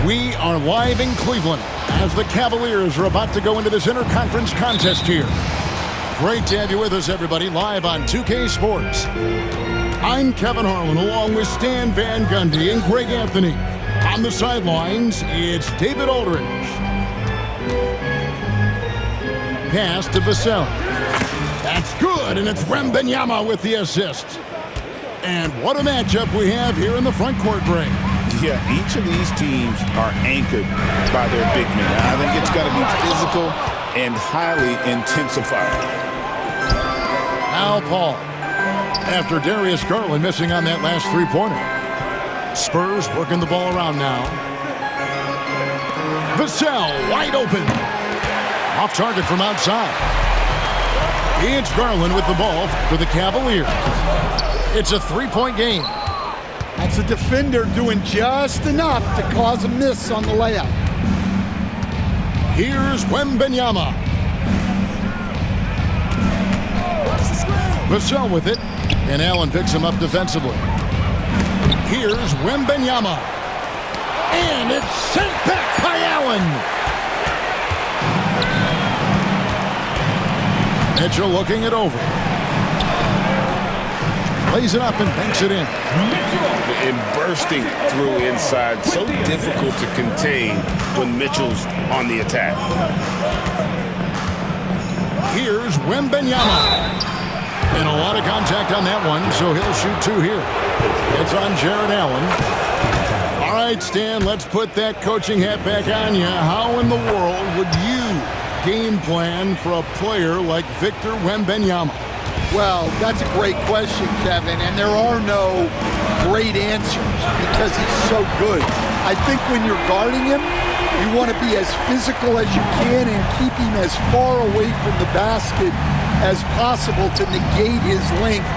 We are live in Cleveland as the Cavaliers are about to go into this interconference contest here. Great to have you with us, everybody, live on 2K Sports. I'm Kevin Harlan along with Stan Van Gundy and Greg Anthony. On the sidelines, it's David Aldridge. Pass to Vassell. That's good, and it's Wembanyama with the assist. And what a matchup we have here in the front court, Greg. Yeah, each of these teams are anchored by their big men. I think it's got to be physical and highly intensified. Now Paul, after Darius Garland missing on that last three-pointer. Spurs working the ball around now. Vassell wide open. Off target from outside. It's Garland with the ball for the Cavaliers. It's a three-point game. That's a defender doing just enough to cause a miss on the layup. Here's Wembanyama. Vassell with it, and Allen picks him up defensively. Here's Wembanyama. And it's sent back by Allen. Mitchell looking it over. Plays it up and banks it in. And bursting through inside, so difficult to contain when Mitchell's on the attack. Here's Wembanyama. And a lot of contact on that one, so he'll shoot two here. It's on Jarrett Allen. All right, Stan, let's put that coaching hat back on you. How in the world would you game plan for a player like Victor Wembanyama? Well, that's a great question, Kevin, and there are no great answers because he's so good. I think when you're guarding him, you want to be as physical as you can and keep him as far away from the basket as possible to negate his length.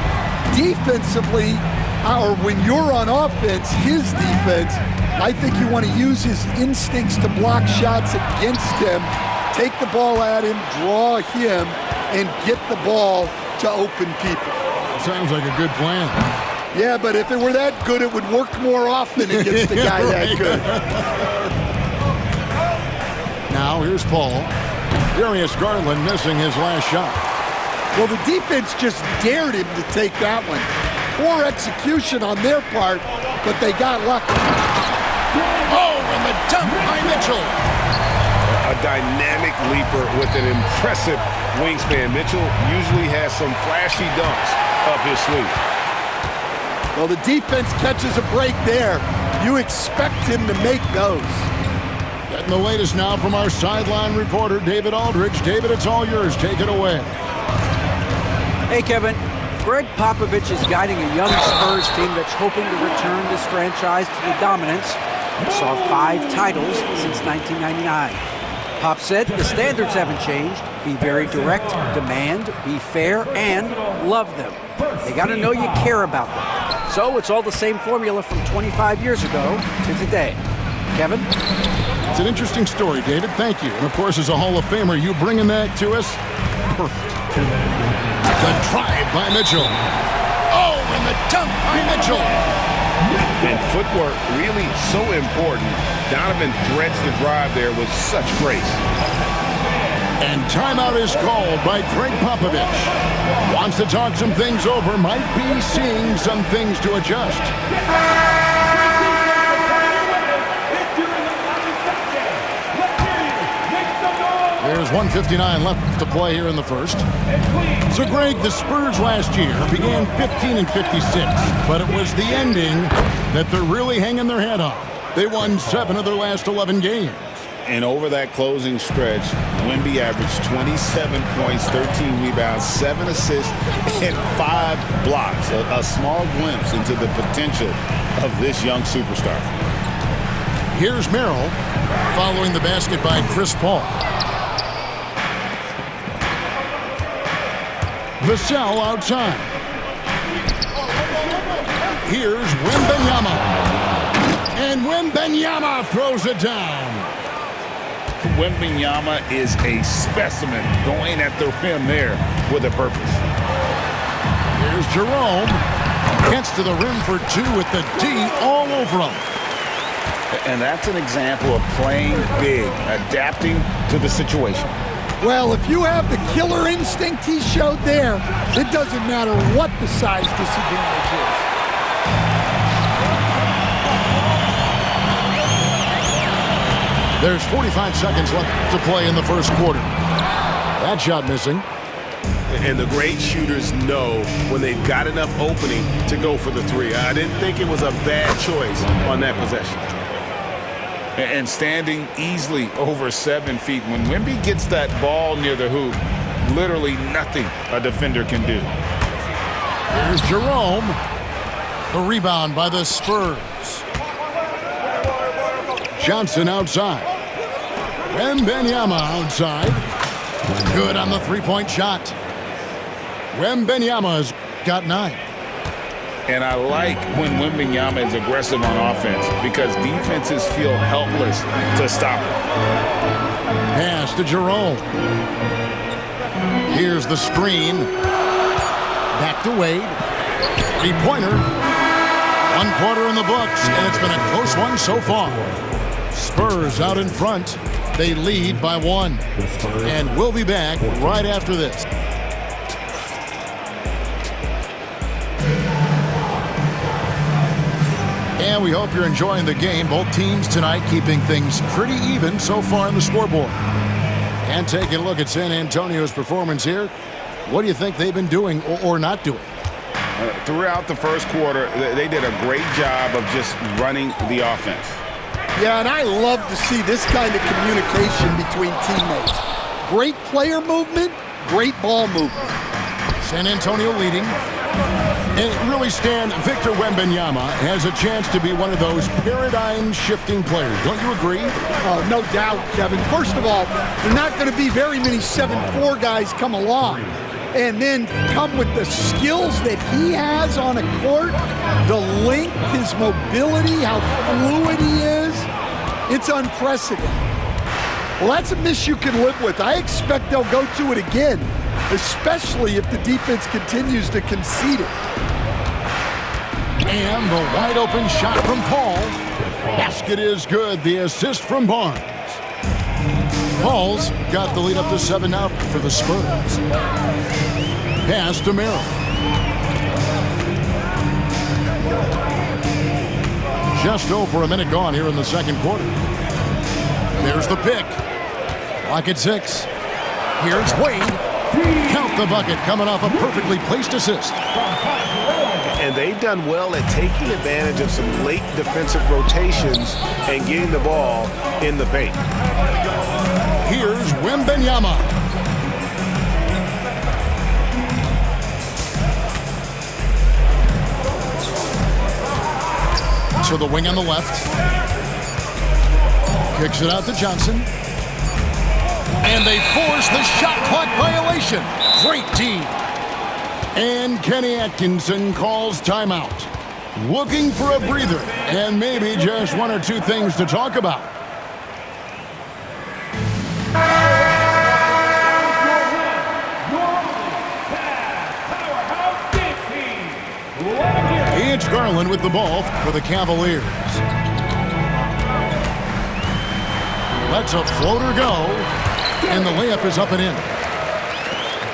Defensively, or when you're on offense, his defense, I think you want to use his instincts to block shots against him, take the ball at him, draw him, and get the ball to open people. Sounds like a good plan. Yeah, but if it were that good, it would work more often against a guy that good. Now here's Paul. Darius Garland missing his last shot. Well, the defense just dared him to take that one. Poor execution on their part, but they got lucky. Oh, and the dunk by Mitchell. A dynamic leaper with an impressive wingspan. Mitchell usually has some flashy dunks up his sleeve. Well, the defense catches a break there. You expect him to make those. Getting the latest now from our sideline reporter, David Aldridge. David, it's all yours. Take it away. Hey, Kevin. Greg Popovich is guiding a young Spurs team that's hoping to return this franchise to the dominance that saw 5 titles since 1999. Pop said the standards haven't changed. Be very direct, demand, be fair, and love them. They got to know you care about them. So it's all the same formula from 25 years ago to today. Kevin? It's an interesting story, David. Thank you. And, of course, as a Hall of Famer, you bringing that to us? Perfect. The drive by Mitchell. Oh, and the dunk by Mitchell. And footwork really so important. Donovan threads the drive there with such grace. And timeout is called by Greg Popovich. Wants to talk some things over. Might be seeing some things to adjust. There's 1:59 left to play here in the first. So, Greg, the Spurs last year began 15-56, but it was the ending that they're really hanging their head on. They won 7 of their last 11 games. And over that closing stretch, Wemby averaged 27 points, 13 rebounds, 7 assists, and 5 blocks. A small glimpse into the potential of this young superstar. Here's Merrill following the basket by Chris Paul. Vassell outside. Here's Wembanyama. And Wembanyama throws it down. Wembanyama is a specimen going at the rim there with a purpose. Here's Jerome. Gets to the rim for 2 with the D all over him. And that's an example of playing big, adapting to the situation. Well, if you have the killer instinct he showed there, it doesn't matter what the size disadvantage is. There's 45 seconds left to play in the first quarter. That shot missing. And the great shooters know when they've got enough opening to go for the 3. I didn't think it was a bad choice on that possession. And standing easily over 7 feet. When Wemby gets that ball near the hoop, literally nothing a defender can do. Here's Jerome. The rebound by the Spurs. Johnson outside. Wembanyama outside. Good on the 3-point shot. Wembanyama's got 9. And I like when Wembanyama is aggressive on offense because defenses feel helpless to stop him. Pass to Jerome. Here's the screen. Back to Wade. 3-pointer. 1 quarter in the books, and it's been a close one so far. Spurs out in front. They lead by 1. And we'll be back right after this. And we hope you're enjoying the game. Both teams tonight keeping things pretty even so far on the scoreboard. And taking a look at San Antonio's performance here, what do you think they've been doing or not doing? Throughout the first quarter, they did a great job of just running the offense. Yeah, and I love to see this kind of communication between teammates. Great player movement, great ball movement. San Antonio leading. And really, Stan, Victor Wembanyama has a chance to be one of those paradigm-shifting players. Don't you agree? Oh, no doubt, Kevin. First of all, there are not going to be very many 7'4" guys come along and then come with the skills that he has on a court, the length, his mobility, how fluid he is. It's unprecedented. Well, that's a miss you can live with. I expect they'll go to it again, especially if the defense continues to concede it. And the wide open shot from Paul. Basket is good. The assist from Barnes. Paul's got the lead up to 7 now for the Spurs. Pass to Merrill. Just over a minute gone here in the second quarter. There's the pick. Clock at 6. Here's Wade. Count the bucket coming off a perfectly placed assist. And they've done well at taking advantage of some late defensive rotations and getting the ball in the paint. Here's Wembanyama. To the wing on the left. Kicks it out to Johnson. And they force the shot clock violation. Great team. And Kenny Atkinson calls timeout. Looking for a breather and maybe just one or two things to talk about. It's Garland with the ball for the Cavaliers. Lets a floater go, and the layup is up and in.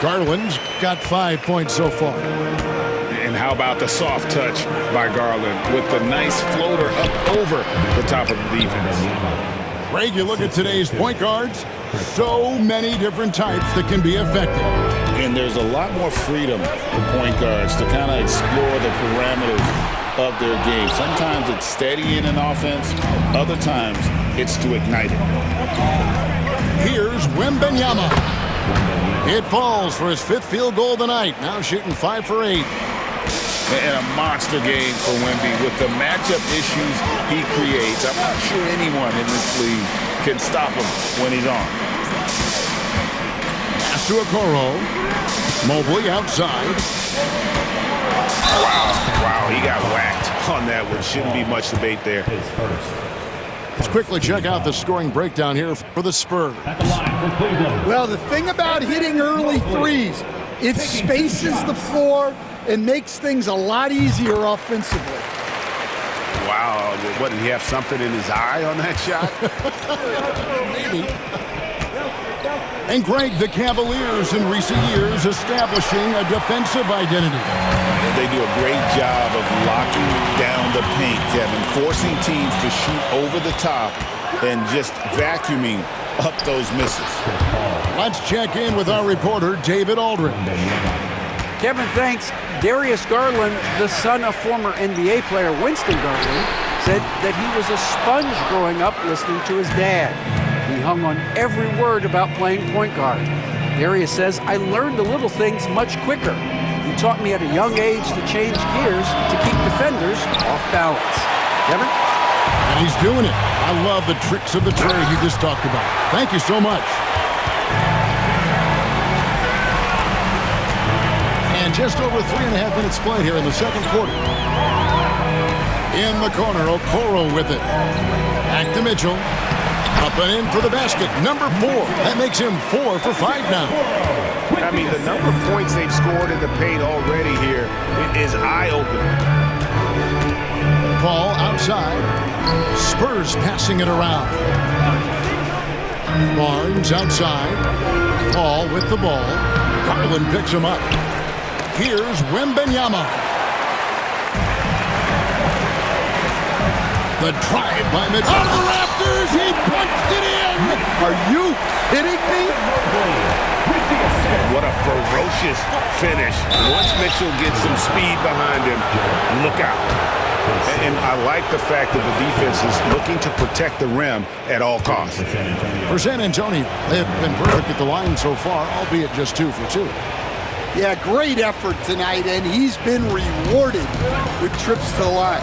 Garland's got 5 points so far. And how about the soft touch by Garland with the nice floater up over the top of the defense. Greg, you look at today's point guards, so many different types that can be effective. And there's a lot more freedom for point guards to kind of explore the parameters of their game. Sometimes it's steadying an offense. Other times it's to ignite it. Here's Wembanyama. It falls for his 5th field goal of the night. Now shooting 5 for 8. And a monster game for Wemby with the matchup issues he creates. I'm not sure anyone in this league can stop him when he's on. Pass to Okoro. Mobley outside. Wow, he got whacked on that one. Shouldn't be much debate there. Let's quickly check out the scoring breakdown here for the Spurs. Well, the thing about hitting early threes, it spaces the floor and makes things a lot easier offensively. Wow, what, did he have something in his eye on that shot? Maybe. And Greg, the Cavaliers in recent years establishing a defensive identity. They do a great job of locking down the paint, Kevin, forcing teams to shoot over the top and just vacuuming up those misses. Let's check in with our reporter, David Aldridge. Kevin, thanks. Darius Garland, the son of former NBA player Winston Garland, said that he was a sponge growing up listening to his dad. He hung on every word about playing point guard. Darius says, I learned the little things much quicker. He taught me at a young age to change gears to keep defenders off balance. Kevin? And he's doing it. I love the tricks of the trade you just talked about. Thank you so much. And just over 3.5 minutes played here in the second quarter. In the corner, Okoro with it. Back to Mitchell. Up and in for the basket. Number 4. That makes him 4 for 5 now. I mean, the number of points they've scored in the paint already here is eye-opening. Paul outside. Spurs passing it around. Barnes outside. Paul with the ball. Garland picks him up. Here's Wembanyama. The drive by Mitchell. On the rafters, he punched it in. Are you kidding me? What a ferocious finish. Once Mitchell gets some speed behind him, look out. And I like the fact that the defense is looking to protect the rim at all costs. For San Antonio, they have been perfect at the line so far, albeit just 2 for 2. Yeah, great effort tonight, and he's been rewarded with trips to the line.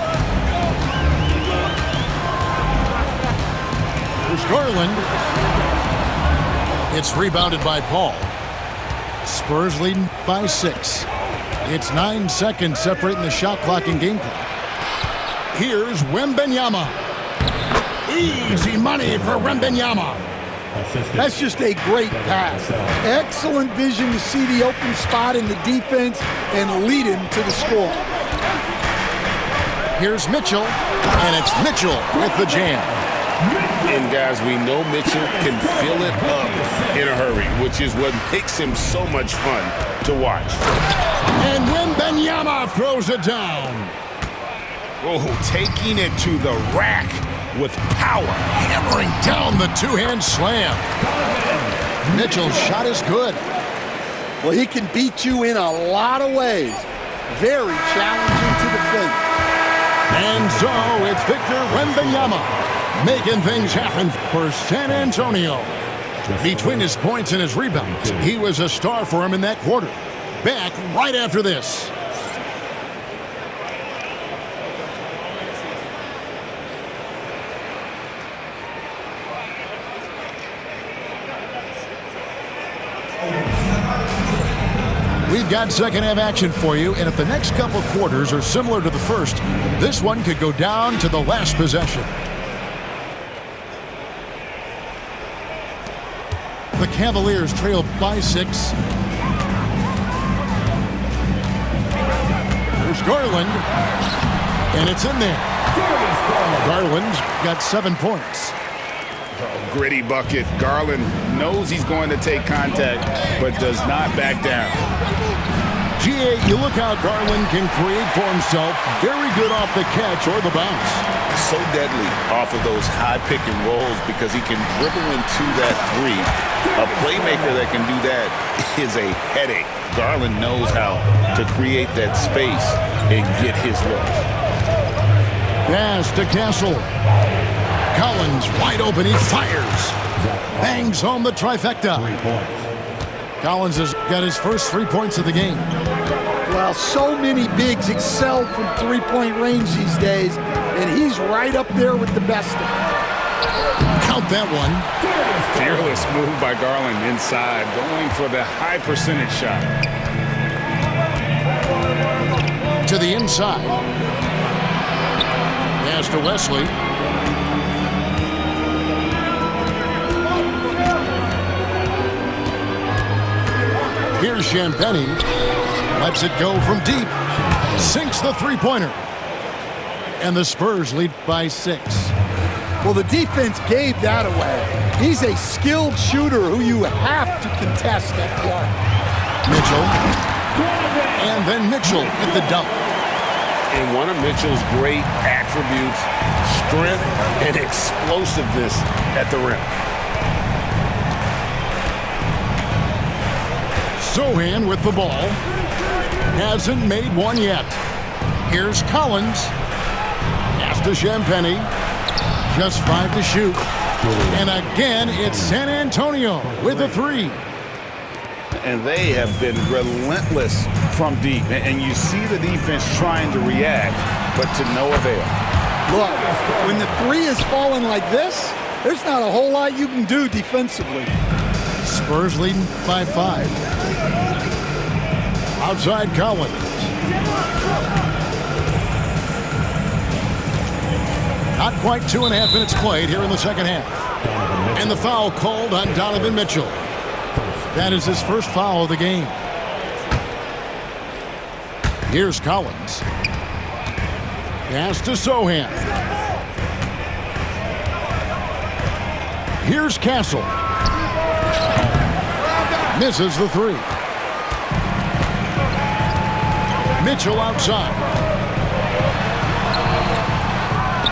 Here's Garland. It's rebounded by Paul. Spurs leading by 6. It's 9 seconds separating the shot clock and game clock. Here's Wembanyama. Easy money for Wembanyama. That's just a great pass. Excellent vision to see the open spot in the defense and lead him to the score. Here's Mitchell, and it's Mitchell with the jam. And guys, we know Mitchell can fill it up in a hurry, which is what makes him so much fun to watch. And Wembanyama throws it down. Oh, taking it to the rack with power. Hammering down the two-hand slam. Mitchell's shot is good. Well, he can beat you in a lot of ways. Very challenging Exactly. And so it's Victor Wembanyama making things happen for San Antonio. Between his points and his rebounds, he was a star for him in that quarter. Back right after this. We've got second half action for you, and if the next couple quarters are similar to the first, this one could go down to the last possession. The Cavaliers trail by 6. There's Garland, and it's in there. Garland's got 7 points. Gritty bucket. Garland knows he's going to take contact, but does not back down. GA, you look how Garland can create for himself. Very good off the catch or the bounce. So deadly off of those high pick and rolls because he can dribble into that three. A playmaker that can do that is a headache. Garland knows how to create that space and get his look. Pass to Castle. Collins wide open, he fires. Bangs home the trifecta. Collins has got his first 3 points of the game. Well, so many bigs excel from three-point range these days, and he's right up there with the best of them. Count that one. Fearless move by Garland inside, going for the high percentage shot. To the inside. Pass to Wesley. Here's Champagnie. Lets it go from deep. Sinks the three-pointer. And the Spurs lead by 6. Well, the defense gave that away. He's a skilled shooter who you have to contest at the arc. Mitchell. And then Mitchell at the dunk. And one of Mitchell's great attributes, strength and explosiveness at the rim. Sochan with the ball. Hasn't made one yet. Here's Collins. Pass to Champagnie. Just 5 to shoot. And again, it's San Antonio with a 3. And they have been relentless from deep. And you see the defense trying to react, but to no avail. Look, when the 3 is falling like this, there's not a whole lot you can do defensively. Spurs leading by 5. Outside Collins. Not quite 2.5 minutes played here in the second half. And the foul called on Donovan Mitchell. That is his first foul of the game. Here's Collins. Pass to Sochan. Here's Castle. Misses the 3. Mitchell outside.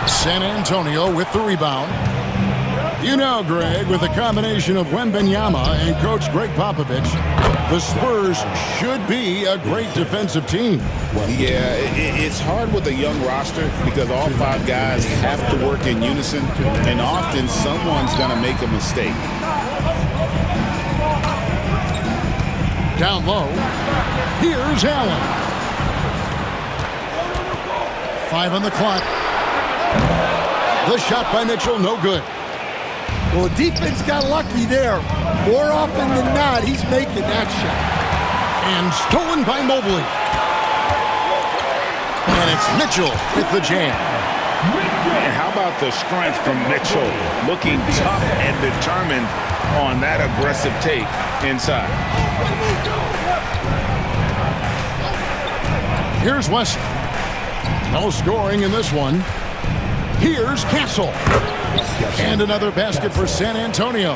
San Antonio with the rebound. You know, Greg, with a combination of Wembanyama and Coach Greg Popovich, the Spurs should be a great defensive team. Yeah, it's hard with a young roster because all 5 guys have to work in unison, and often someone's going to make a mistake. Down low. Here's Allen. 5 on the clock. The shot by Mitchell, no good. Well, the defense got lucky there. More often than not, he's making that shot. And stolen by Mobley. And it's Mitchell with the jam. And how about the strength from Mitchell, looking tough and determined on that aggressive take inside. Here's Wesley. No scoring in this one. Here's Castle. And another basket for San Antonio.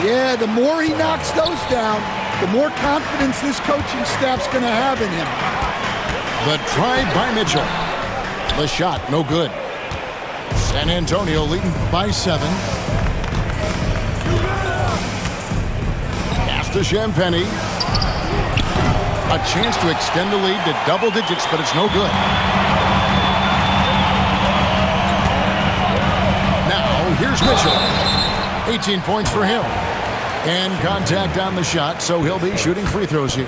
Yeah, the more he knocks those down, the more confidence this coaching staff's going to have in him. The try by Mitchell. The shot, no good. San Antonio leading by 7. Pass to Champagnie. A chance to extend the lead to double digits, but it's no good. Now, here's Mitchell. 18 points for him. And contact on the shot, so he'll be shooting free throws here.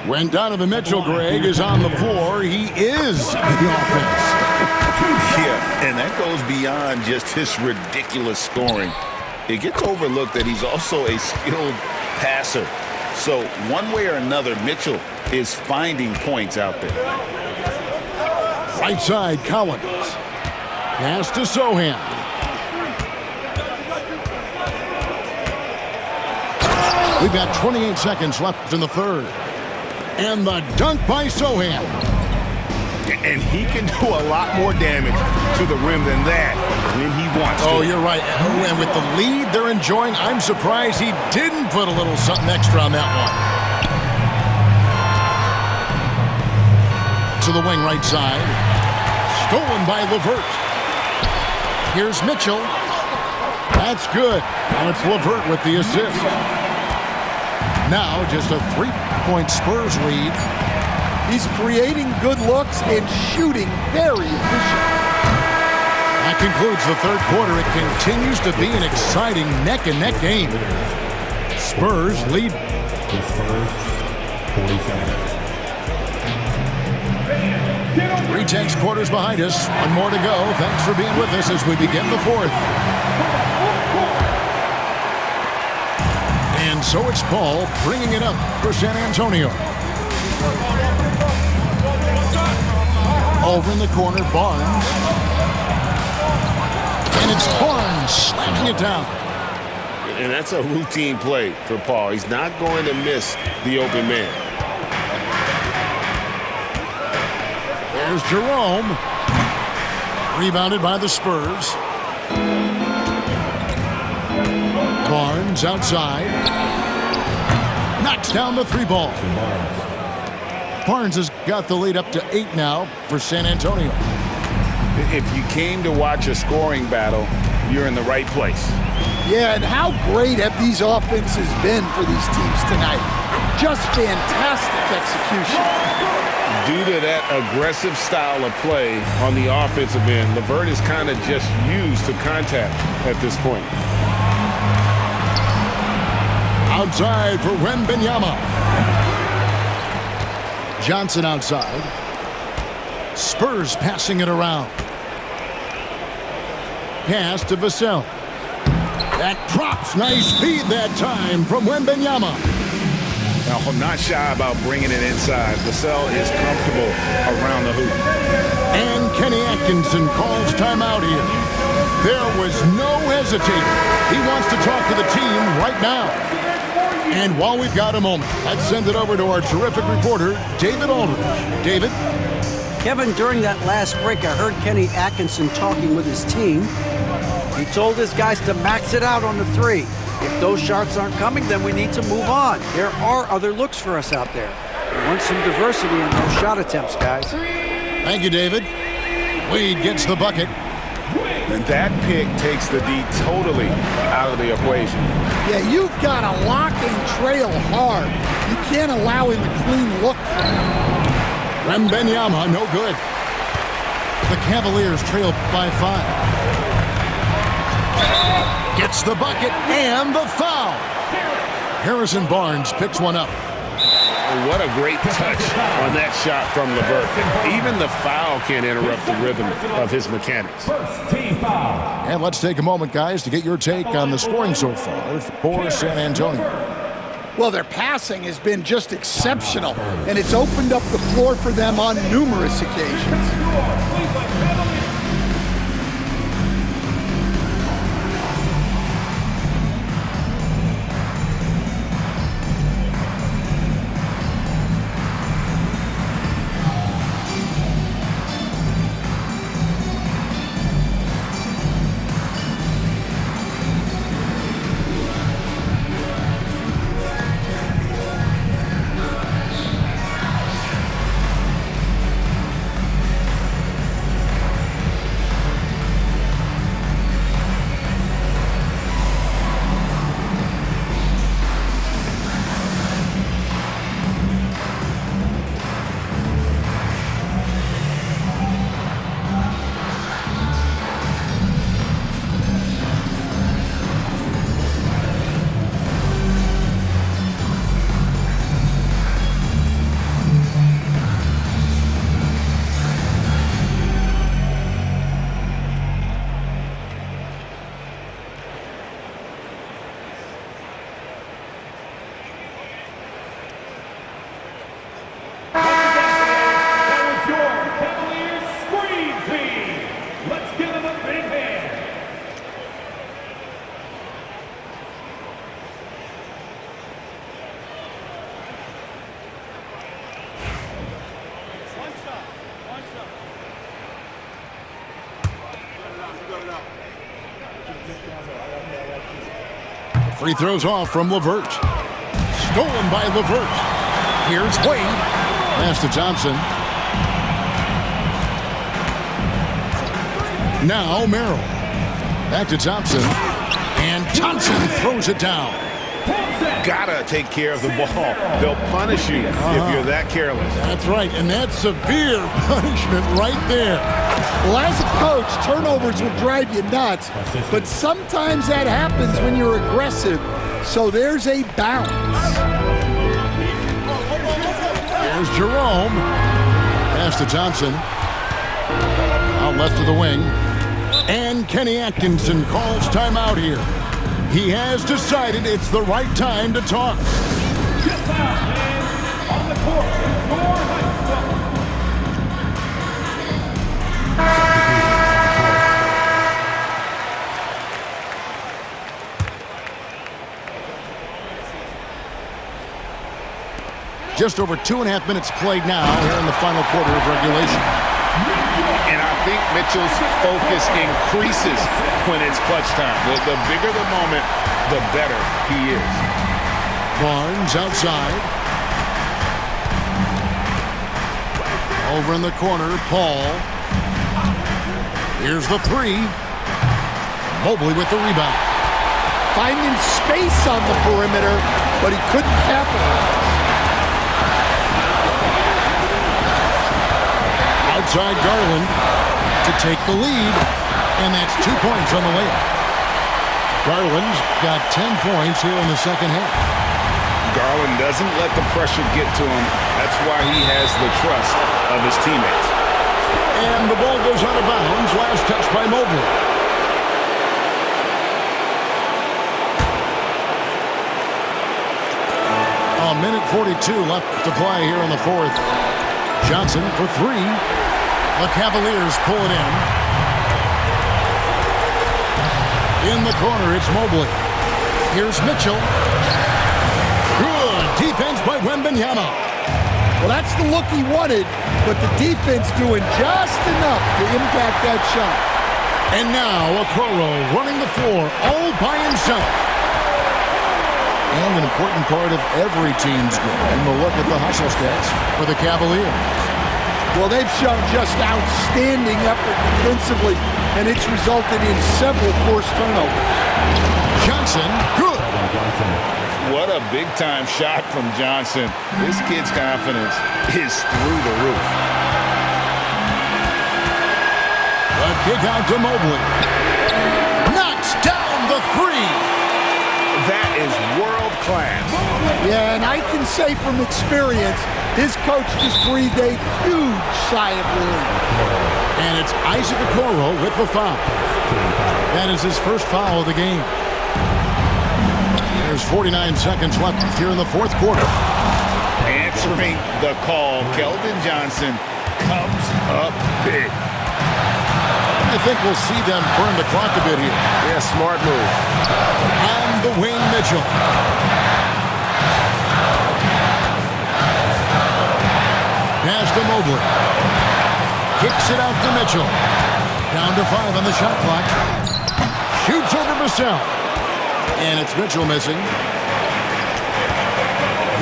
When Donovan Mitchell, Greg, is on the floor, he is the offense. Yeah, and that goes beyond just his ridiculous scoring. It gets overlooked that he's also a skilled passer. So one way or another, Mitchell is finding points out there. Right side, Collins. Pass to Sohan. We've got 28 seconds left in the third. And the dunk by Sohan. And he can do a lot more damage to the rim than that when he wants to. Oh, you're right. And with the lead they're enjoying, I'm surprised he didn't put a little something extra on that one. To the wing right side. Stolen by LeVert. Here's Mitchell. That's good. And it's LeVert with the assist. Now just a 3-point Spurs lead. He's creating good looks and shooting very efficient. That concludes the third quarter. It continues to be an exciting neck-and-neck game. Spurs lead. Three-tenths quarters behind us. One more to go. Thanks for being with us as we begin the fourth. And so it's Paul bringing it up for San Antonio. Over in the corner, Barnes. And it's Barnes slamming it down. And that's a routine play for Paul. He's not going to miss the open man. There's Jerome. Rebounded by the Spurs. Barnes outside. Knocks down the three ball. Barnes has got the lead up to 8 now for San Antonio. If you came to watch a scoring battle, you're in the right place. Yeah, and how great have these offenses been for these teams tonight? Just fantastic execution. Due to that aggressive style of play on the offensive end, LeVert is kind of just used to contact at this point. Outside for Wembanyama. Johnson outside. Spurs passing it around. Pass to Vassell. That drops. Nice feed that time from Wembanyama. Now, I'm not shy about bringing it inside. Vassell is comfortable around the hoop. And Kenny Atkinson calls timeout here. There was no hesitating. He wants to talk to the team right now. And while we've got a moment, let's send it over to our terrific reporter, David Aldridge. David? Kevin, during that last break, I heard Kenny Atkinson talking with his team. He told his guys to max it out on the three. If those shots aren't coming, then we need to move on. There are other looks for us out there. We want some diversity in those shot attempts, guys. Thank you, David. Wade gets the bucket. And that pick takes the D totally out of the equation. Yeah, you've got to lock and trail hard. You can't allow him a clean look. Wembanyama, no good. The Cavaliers trail by 5. Gets the bucket and the foul. Harrison Barnes picks one up. What a great touch on that shot from LeVert. Even the foul can't interrupt the rhythm of his mechanics. And let's take a moment, guys, to get your take on the scoring so far for San Antonio. Well, their passing has been just exceptional, and it's opened up the floor for them on numerous occasions. Free throws off from LeVert. Stolen by LeVert. Here's Wade. Pass to Thompson. Now Merrill. Back to Thompson. And Thompson throws it down. Gotta take care of the ball. They'll punish you if you're that careless. That's right, and that's severe punishment right there. Well, as a coach, turnovers will drive you nuts, but sometimes that happens when you're aggressive. So there's a bounce. There's Jerome. Pass to Thompson. Out left of the wing. And Kenny Atkinson calls timeout here. He has decided it's the right time to talk. On the court, Door High School. Just over 2.5 minutes played now here in the final quarter of regulation. And I think Mitchell's focus increases when it's clutch time. The bigger the moment, the better he is. Barnes outside. Over in the corner, Paul. Here's the three. Mobley with the rebound. Finding space on the perimeter, but he couldn't capitalize. Outside Garland to take the lead, and that's 2 points on the layup. Garland's got 10 points here in the second half. Garland doesn't let the pressure get to him. That's why he has the trust of his teammates. And the ball goes out of bounds. Last touch by Mobley. A minute 42 left to play here in the fourth. Johnson for three. The Cavaliers pull it in. In the corner, it's Mobley. Here's Mitchell. Good defense by Wembanyama. Well, that's the look he wanted, but the defense doing just enough to impact that shot. And now Okoro running the floor all by himself. And an important part of every team's game. And we'll look at the hustle stats for the Cavaliers. Well, they've shown just outstanding effort defensively, and it's resulted in several forced turnovers. Johnson, good. What a big-time shot from Johnson. This kid's confidence is through the roof. The kick out to Mobley. Knocks down the three. That is world-class. Yeah, and I can say from experience, his coach just breathed a huge sigh of relief. And it's Isaac Okoro with the foul. That is his first foul of the game. There's 49 seconds left here in the fourth quarter. Answering the call, Keldon Johnson comes up big. I think we'll see them burn the clock a bit here. Yeah, smart move. On the wing, Mitchell. Pass to Mobley. Kicks it out to Mitchell. Down to 5 on the shot clock. Shoots over Vassell. And it's Mitchell missing.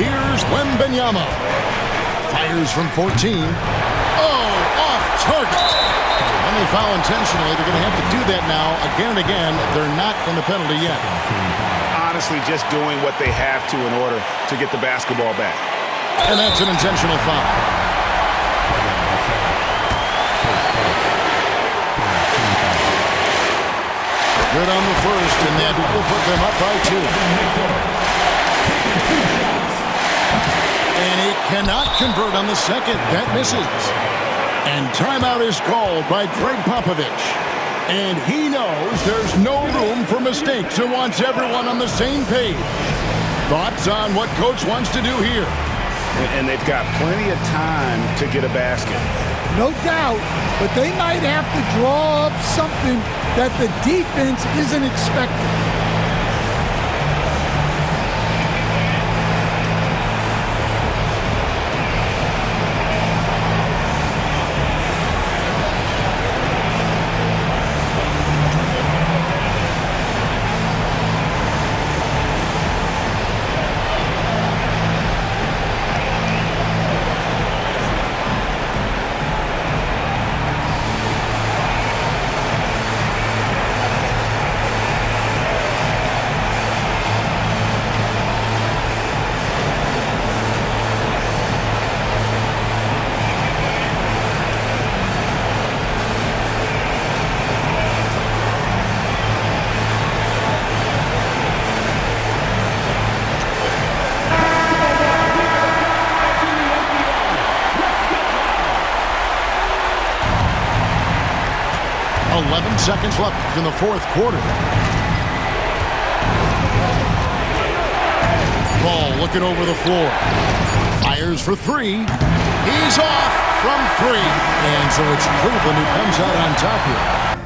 Here's Wembanyama. Fires from 14. Oh, off target. And they foul intentionally. They're going to have to do that now again and again. They're not in the penalty yet. Honestly, just doing what they have to in order to get the basketball back. And that's an intentional foul. Good on the first, and that will put them up by 2. And he cannot convert on the second. That misses. And timeout is called by Greg Popovich. And he knows there's no room for mistakes and wants everyone on the same page. Thoughts on what Coach wants to do here? And they've got plenty of time to get a basket. No doubt, but they might have to draw up something that the defense isn't expecting. 11 seconds left in the fourth quarter. Ball looking over the floor. Fires for three. He's off from three. And so it's Cleveland who comes out on top here.